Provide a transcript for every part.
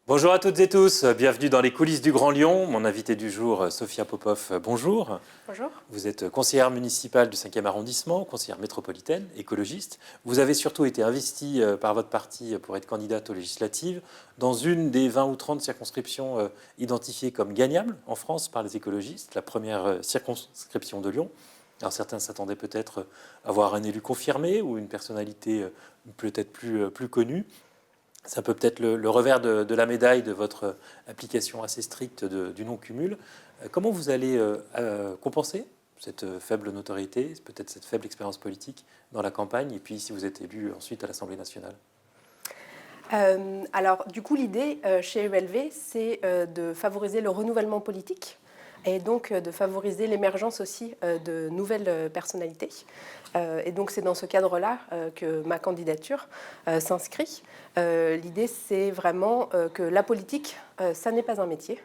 Bonjour à toutes et tous, bienvenue dans les coulisses du Grand Lyon. Mon invité du jour, Sophia Popov, bonjour. Bonjour. Vous êtes conseillère municipale du 5e arrondissement, conseillère métropolitaine, écologiste. Vous avez surtout été investie par votre parti pour être candidate aux législatives dans une des 20 ou 30 circonscriptions identifiées comme gagnables en France par les écologistes, la première circonscription de Lyon. Alors certains s'attendaient peut-être à voir un élu confirmé ou une personnalité peut-être plus connue. C'est un peu peut-être le revers de la médaille de votre application assez stricte du non-cumul. Comment vous allez compenser cette faible notoriété, peut-être cette faible expérience politique dans la campagne, et puis si vous êtes élu ensuite à l'Assemblée nationale? Alors, du coup, l'idée chez ELV, c'est de favoriser le renouvellement politique et donc de favoriser l'émergence aussi de nouvelles personnalités. Et donc, c'est dans ce cadre-là que ma candidature s'inscrit. L'idée, c'est vraiment que la politique, ça n'est pas un métier.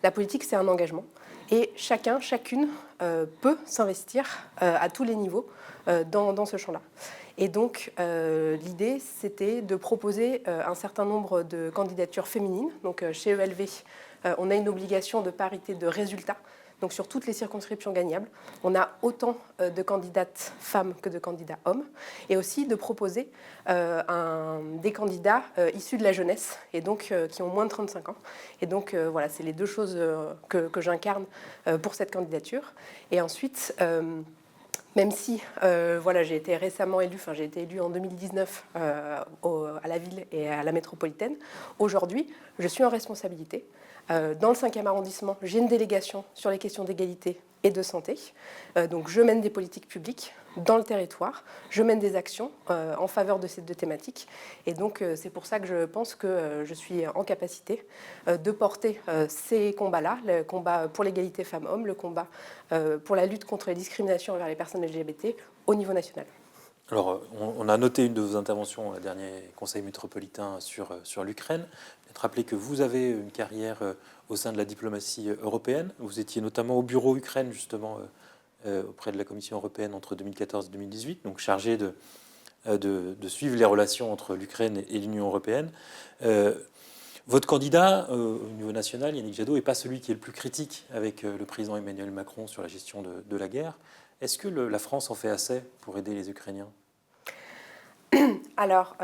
La politique, c'est un engagement. Et chacun, chacune peut s'investir à tous les niveaux dans ce champ-là. Et donc, l'idée, c'était de proposer un certain nombre de candidatures féminines. Donc, chez ELV, on a une obligation de parité de résultats. Donc, sur toutes les circonscriptions gagnables, on a autant de candidates femmes que de candidats hommes. Et aussi de proposer des candidats issus de la jeunesse et donc qui ont moins de 35 ans. Et donc, voilà, c'est les deux choses que j'incarne pour cette candidature. Et ensuite, même si voilà, j'ai été récemment élue, j'ai été élue en 2019 à la ville et à la métropolitaine, aujourd'hui, je suis en responsabilité. Dans le 5e arrondissement, j'ai une délégation sur les questions d'égalité et de santé. Donc je mène des politiques publiques dans le territoire, je mène des actions en faveur de ces deux thématiques. Et donc c'est pour ça que je pense que je suis en capacité de porter ces combats-là, le combat pour l'égalité femmes-hommes, le combat pour la lutte contre les discriminations envers les personnes LGBT au niveau national. Alors, on a noté une de vos interventions au dernier Conseil métropolitain sur l'Ukraine. Rappeler que vous avez une carrière au sein de la diplomatie européenne. Vous étiez notamment au bureau Ukraine, justement, auprès de la Commission européenne entre 2014 et 2018, donc chargé de suivre les relations entre l'Ukraine et l'Union européenne. Votre candidat au niveau national, Yannick Jadot, n'est pas celui qui est le plus critique avec le président Emmanuel Macron sur la gestion de la guerre. Est-ce que la France en fait assez pour aider les Ukrainiens? Alors,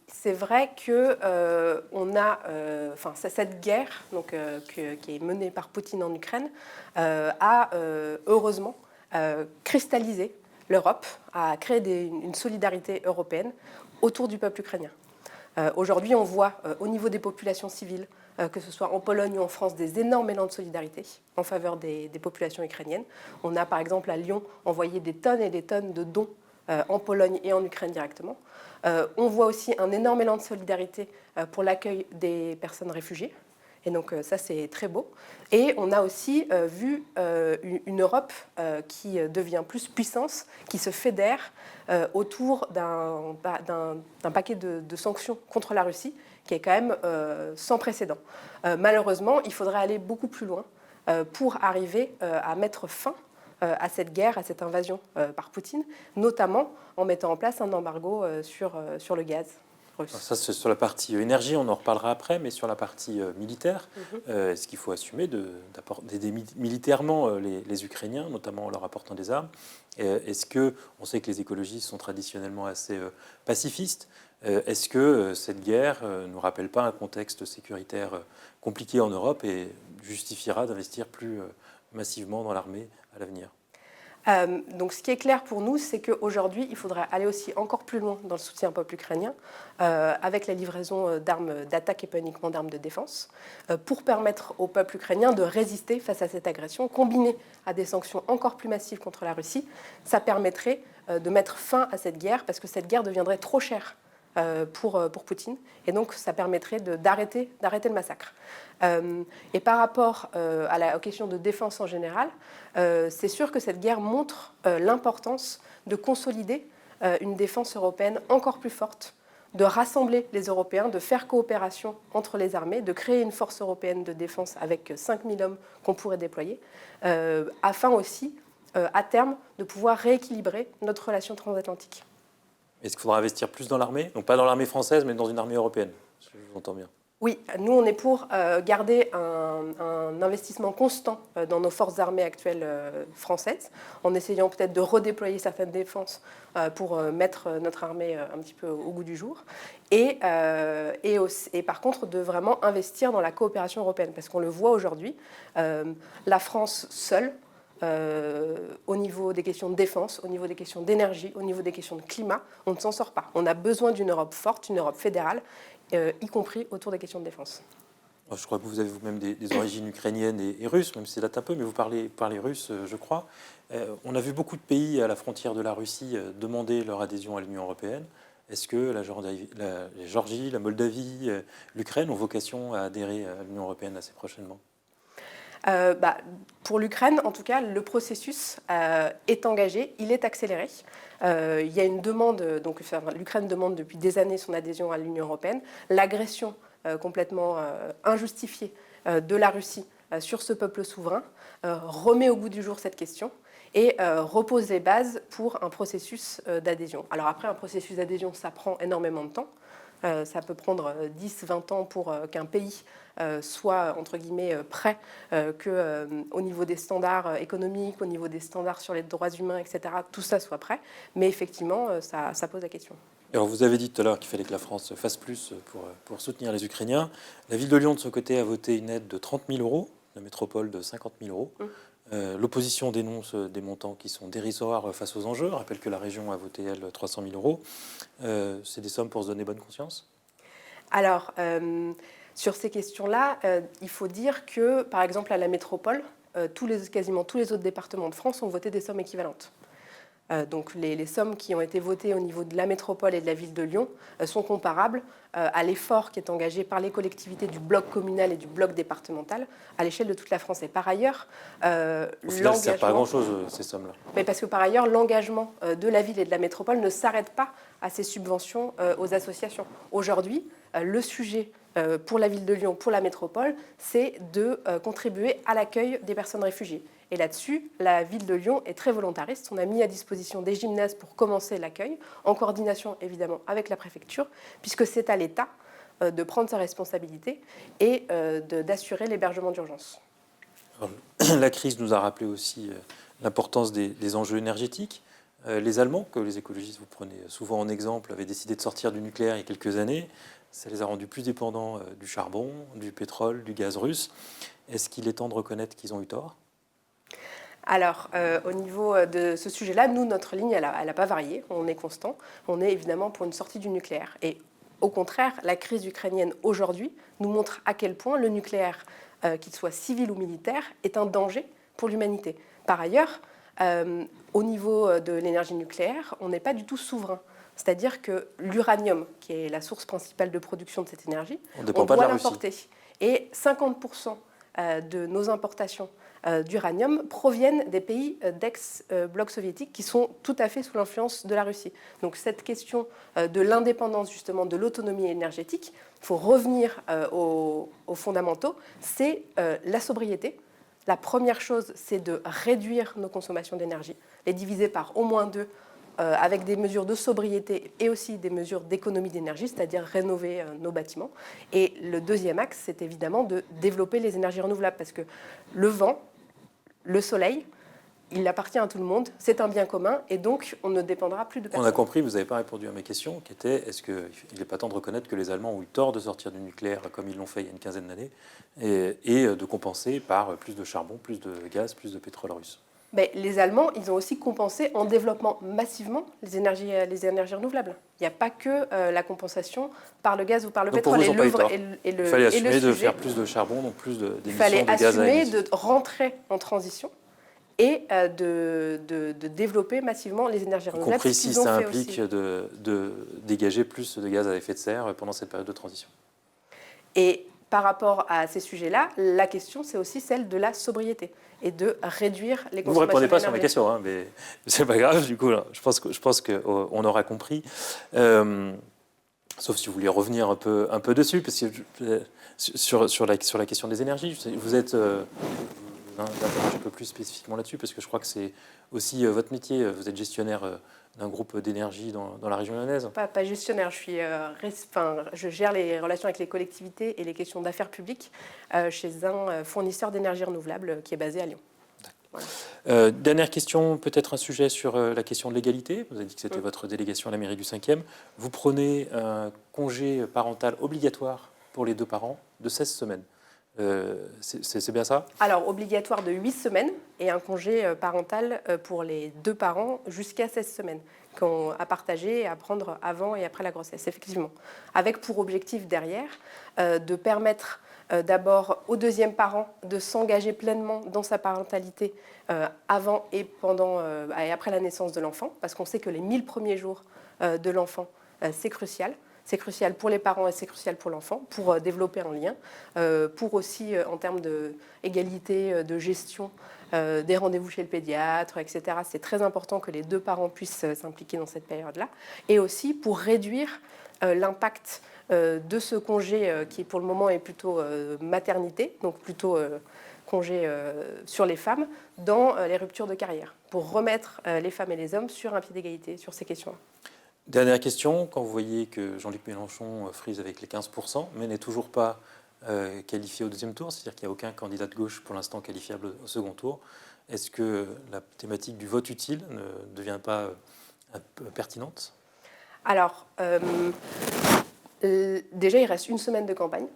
c'est vrai que cette guerre qui est menée par Poutine en Ukraine a heureusement cristallisé l'Europe, a créé une solidarité européenne autour du peuple ukrainien. Aujourd'hui, on voit au niveau des populations civiles, que ce soit en Pologne ou en France, des énormes élans de solidarité en faveur des populations ukrainiennes. On a par exemple à Lyon envoyé des tonnes et des tonnes de dons en Pologne et en Ukraine directement. On voit aussi un énorme élan de solidarité pour l'accueil des personnes réfugiées. Et donc ça, c'est très beau. Et on a aussi vu une Europe qui devient plus puissance, qui se fédère autour d'un paquet de sanctions contre la Russie, qui est quand même sans précédent. Malheureusement, il faudrait aller beaucoup plus loin pour arriver à mettre fin à cette guerre, à cette invasion par Poutine, notamment en mettant en place un embargo sur le gaz russe. Ça, c'est sur la partie énergie, on en reparlera après, mais sur la partie militaire, est-ce qu'il faut assumer d'aider militairement les Ukrainiens, notamment en leur apportant des armes? Est-ce que, on sait que les écologistes sont traditionnellement assez pacifistes, est-ce que cette guerre ne nous rappelle pas un contexte sécuritaire compliqué en Europe et justifiera d'investir plus massivement dans l'armée à l'avenir? Donc ce qui est clair pour nous, c'est qu'aujourd'hui, il faudrait aller aussi encore plus loin dans le soutien au peuple ukrainien, avec la livraison d'armes d'attaque et pas uniquement d'armes de défense, pour permettre au peuple ukrainien de résister face à cette agression, combinée à des sanctions encore plus massives contre la Russie. Ça permettrait de mettre fin à cette guerre, parce que cette guerre deviendrait trop chère pour Poutine. Et donc, ça permettrait d'arrêter le massacre. Et par rapport aux questions de défense en général, c'est sûr que cette guerre montre l'importance de consolider une défense européenne encore plus forte, de rassembler les Européens, de faire coopération entre les armées, de créer une force européenne de défense avec 5000 hommes qu'on pourrait déployer, afin aussi, à terme, de pouvoir rééquilibrer notre relation transatlantique. Est-ce qu'il faudra investir plus dans l'armée? Donc pas dans l'armée française, mais dans une armée européenne, si je vous entends bien. Oui, nous on est pour garder un investissement constant dans nos forces armées actuelles françaises, en essayant peut-être de redéployer certaines défenses pour mettre notre armée un petit peu au goût du jour, et par contre de vraiment investir dans la coopération européenne, parce qu'on le voit aujourd'hui, la France seule, au niveau des questions de défense, au niveau des questions d'énergie, au niveau des questions de climat, on ne s'en sort pas. On a besoin d'une Europe forte, une Europe fédérale, y compris autour des questions de défense. Je crois que vous avez vous-même des origines ukrainiennes et russes, même si ça date un peu, mais vous parlez russe, je crois. On a vu beaucoup de pays à la frontière de la Russie demander leur adhésion à l'Union européenne. Est-ce que la Géorgie, la Moldavie, l'Ukraine ont vocation à adhérer à l'Union européenne assez prochainement? Pour l'Ukraine, en tout cas, le processus est engagé, il est accéléré. Il y a une demande, donc l'Ukraine demande depuis des années son adhésion à l'Union européenne. L'agression complètement injustifiée de la Russie sur ce peuple souverain remet au goût du jour cette question et repose les bases pour un processus d'adhésion. Alors après, un processus d'adhésion, ça prend énormément de temps. Ça peut prendre 10-20 ans pour qu'un pays soit, entre guillemets, prêt, qu'au niveau des standards économiques, au niveau des standards sur les droits humains, etc., tout ça soit prêt. Mais effectivement, ça pose la question. Alors vous avez dit tout à l'heure qu'il fallait que la France fasse plus pour soutenir les Ukrainiens. La ville de Lyon, de son côté, a voté une aide de 30 000 euros, la métropole de 50 000 euros. L'opposition dénonce des montants qui sont dérisoires face aux enjeux. Je rappelle que la région a voté, elle, 300 000 euros. C'est des sommes pour se donner bonne conscience? Alors, sur ces questions-là, il faut dire que, par exemple, à la métropole, quasiment tous les autres départements de France ont voté des sommes équivalentes. Donc les sommes qui ont été votées au niveau de la métropole et de la ville de Lyon sont comparables à l'effort qui est engagé par les collectivités du bloc communal et du bloc départemental à l'échelle de toute la France. Et par ailleurs, au final, ça ne sert pas à grand-chose, ces sommes-là. Mais parce que par ailleurs, l'engagement de la ville et de la métropole ne s'arrête pas à ces subventions aux associations. Aujourd'hui, le sujet pour la ville de Lyon, pour la métropole, c'est de contribuer à l'accueil des personnes réfugiées. Et là-dessus, la ville de Lyon est très volontariste. On a mis à disposition des gymnases pour commencer l'accueil, en coordination évidemment avec la préfecture, puisque c'est à l'État de prendre sa responsabilité et d'assurer l'hébergement d'urgence. La crise nous a rappelé aussi l'importance des enjeux énergétiques. Les Allemands, que les écologistes vous prenez souvent en exemple, avaient décidé de sortir du nucléaire il y a quelques années. Ça les a rendus plus dépendants du charbon, du pétrole, du gaz russe. Est-ce qu'il est temps de reconnaître qu'ils ont eu tort ? Alors, au niveau de ce sujet-là, nous, notre ligne, elle n'a pas varié. On est constant. On est évidemment pour une sortie du nucléaire. Et au contraire, la crise ukrainienne aujourd'hui nous montre à quel point le nucléaire, qu'il soit civil ou militaire, est un danger pour l'humanité. Par ailleurs, au niveau de l'énergie nucléaire, on n'est pas du tout souverain. C'est-à-dire que l'uranium, qui est la source principale de production de cette énergie, on doit l'importer. Et 50% de nos importations d'uranium proviennent des pays d'ex-bloc soviétique qui sont tout à fait sous l'influence de la Russie. Donc cette question de l'indépendance, justement, de l'autonomie énergétique, il faut revenir aux fondamentaux, c'est la sobriété. La première chose, c'est de réduire nos consommations d'énergie, les diviser par au moins 2, avec des mesures de sobriété et aussi des mesures d'économie d'énergie, c'est-à-dire rénover nos bâtiments. Et le deuxième axe, c'est évidemment de développer les énergies renouvelables, parce que le vent, le soleil, il appartient à tout le monde, c'est un bien commun, et donc on ne dépendra plus de personne. On a compris, vous n'avez pas répondu à ma question, qui était, est-ce qu'il n'est pas temps de reconnaître que les Allemands ont eu tort de sortir du nucléaire, comme ils l'ont fait il y a une quinzaine d'années, et de compenser par plus de charbon, plus de gaz, plus de pétrole russe? Mais les Allemands, ils ont aussi compensé en développant massivement les énergies renouvelables. Il n'y a pas que la compensation par le gaz ou par le donc pétrole. Il fallait assumer de faire plus de charbon, donc plus d'émissions de gaz à effet de serre. Il fallait assumer de rentrer en transition et de développer massivement les énergies renouvelables. Y compris si ça implique de dégager plus de gaz à effet de serre pendant cette période de transition. Et par rapport à ces sujets-là, la question, c'est aussi celle de la sobriété et de réduire les consommations d'énergie. Vous ne répondez pas sur ma question, hein, mais c'est pas grave, du coup, là, je pense qu'on aura compris. Sauf si vous voulez revenir un peu dessus, parce que sur la question des énergies, vous êtes d'interroger un peu plus spécifiquement là-dessus, parce que je crois que c'est aussi votre métier. Vous êtes gestionnaire d'un groupe d'énergie dans la région lyonnaise? Pas gestionnaire, je gère les relations avec les collectivités et les questions d'affaires publiques chez un fournisseur d'énergie renouvelable qui est basé à Lyon. Voilà. Dernière question, peut-être un sujet sur la question de l'égalité. Vous avez dit que c'était votre délégation à la mairie du 5e. Vous prenez un congé parental obligatoire pour les 2 parents de 16 semaines. C'est bien ça? Alors, obligatoire de 8 semaines et un congé parental pour les 2 parents jusqu'à 16 semaines, à partager et à prendre avant et après la grossesse, effectivement. Avec pour objectif derrière de permettre d'abord au deuxième parent de s'engager pleinement dans sa parentalité avant et pendant et après la naissance de l'enfant, parce qu'on sait que les 1000 premiers jours de l'enfant, c'est crucial. C'est crucial pour les parents et c'est crucial pour l'enfant, pour développer un lien, pour aussi en termes d'égalité, de gestion des rendez-vous chez le pédiatre, etc. C'est très important que les 2 parents puissent s'impliquer dans cette période-là. Et aussi pour réduire l'impact de ce congé qui pour le moment est plutôt maternité, donc plutôt congé sur les femmes, dans les ruptures de carrière, pour remettre les femmes et les hommes sur un pied d'égalité sur ces questions-là. Dernière question, quand vous voyez que Jean-Luc Mélenchon frise avec les 15%, mais n'est toujours pas qualifié au 2e tour, c'est-à-dire qu'il n'y a aucun candidat de gauche pour l'instant qualifiable au 2e tour, est-ce que la thématique du vote utile ne devient pas un peu pertinente? Alors, déjà, il reste une semaine de campagne.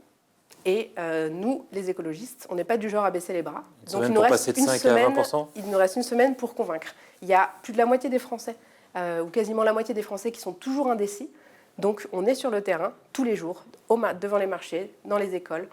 Et nous, les écologistes, on n'est pas du genre à baisser les bras. Donc il nous reste une semaine, il nous reste une semaine pour convaincre. Il y a plus de la moitié des Français, ou quasiment la moitié des Français qui sont toujours indécis. Donc on est sur le terrain tous les jours, devant les marchés, dans les écoles,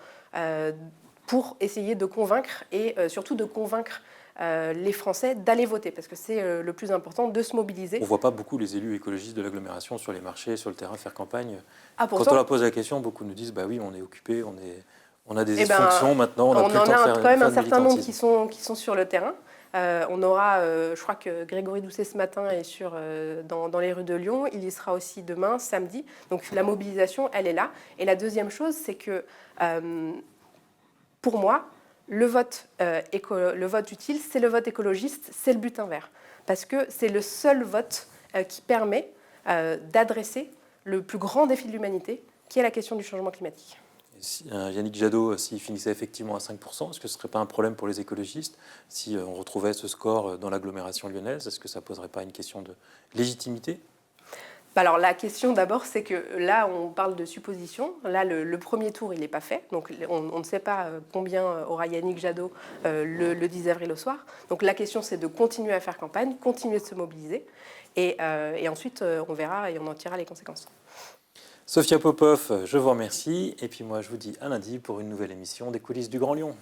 pour essayer de convaincre et surtout de convaincre les Français d'aller voter, parce que c'est le plus important, de se mobiliser. On ne voit pas beaucoup les élus écologistes de l'agglomération sur les marchés, sur le terrain, faire campagne. Pourtant, quand on leur pose la question, beaucoup nous disent bah oui, on est occupé, on a des fonctions maintenant, on a plus le temps de faire quand même un certain nombre qui sont sur le terrain. On aura, je crois que Grégory Doucet ce matin est dans les rues de Lyon, il y sera aussi demain, samedi. Donc la mobilisation, elle est là. Et la deuxième chose, c'est que pour moi, le vote utile, c'est le vote écologiste, c'est le bulletin vert. Parce que c'est le seul vote qui permet d'adresser le plus grand défi de l'humanité, qui est la question du changement climatique. Yannick Jadot, s'il finissait effectivement à 5%, est-ce que ce ne serait pas un problème pour les écologistes si on retrouvait ce score dans l'agglomération lyonnaise? Est-ce que ça ne poserait pas une question de légitimité? Alors la question d'abord, c'est que là, on parle de supposition. Là, le premier tour, il n'est pas fait. Donc on ne sait pas combien aura Yannick Jadot le 10 avril au soir. Donc la question, c'est de continuer à faire campagne, continuer de se mobiliser. Et ensuite, on verra et on en tirera les conséquences. Sophia Popov, je vous remercie. Et puis moi, je vous dis à lundi pour une nouvelle émission des coulisses du Grand Lyon.